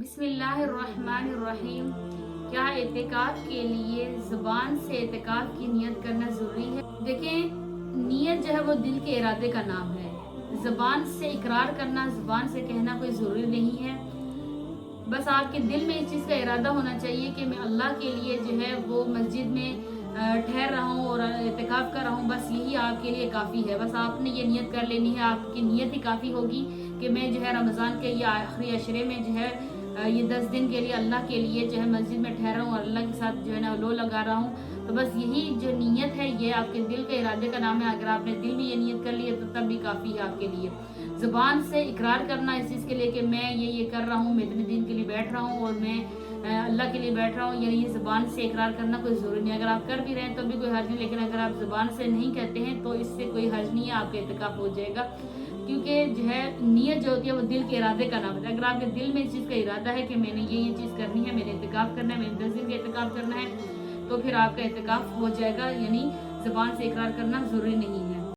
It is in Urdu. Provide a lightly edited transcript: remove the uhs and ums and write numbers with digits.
بسم اللہ الرحمن الرحیم۔ کیا اعتکاف کے لیے زبان سے اعتکاف کی نیت کرنا ضروری ہے؟ دیکھیں، نیت جو ہے وہ دل کے ارادے کا نام ہے۔ زبان سے اقرار کرنا، زبان سے کہنا کوئی ضروری نہیں ہے۔ بس آپ کے دل میں اس چیز کا ارادہ ہونا چاہیے کہ میں اللہ کے لیے جو ہے وہ مسجد میں ٹھہر رہا ہوں اور اعتکاف کر رہا ہوں، بس یہی آپ کے لیے کافی ہے۔ بس آپ نے یہ نیت کر لینی ہے، آپ کی نیت ہی کافی ہوگی کہ میں جو ہے رمضان کے یہ آخری عشرے میں جو ہے یہ 10 دن کے لیے اللہ کے لیے جو ہے مسجد میں ٹھہرا ہوں اور اللہ کے ساتھ جو ہے نا لو لگا رہا ہوں۔ تو بس یہی جو نیت ہے یہ آپ کے دل کے ارادے کا نام ہے۔ اگر آپ نے دل میں یہ نیت کر لی ہے تو تب بھی کافی ہے آپ کے لیے۔ زبان سے اقرار کرنا اس چیز کے لیے کہ میں یہ کر رہا ہوں، میں اتنے دن کے لیے بیٹھ رہا ہوں اور میں اللہ کے لیے بیٹھ رہا ہوں، یعنی یہ زبان سے اقرار کرنا کوئی ضروری نہیں۔ اگر آپ کر بھی رہے ہیں تو بھی کوئی حرج نہیں، لیکن اگر آپ زبان سے نہیں کہتے ہیں تو اس سے کوئی حرج نہیں ہے، آپ کا اعتکاف ہو جائے گا۔ کیونکہ جو ہے نیت جو ہوتی ہے وہ دل کے ارادے کا نام ہے۔ اگر آپ کے دل میں اس چیز کا ارادہ ہے کہ میں نے یہ چیز کرنی ہے، میں نے اعتکاف کرنا ہے، میں نے 10 دن کا اعتکاف کرنا ہے، تو پھر آپ کا اعتکاف ہو جائے گا، یعنی زبان سے اقرار کرنا ضروری نہیں ہے۔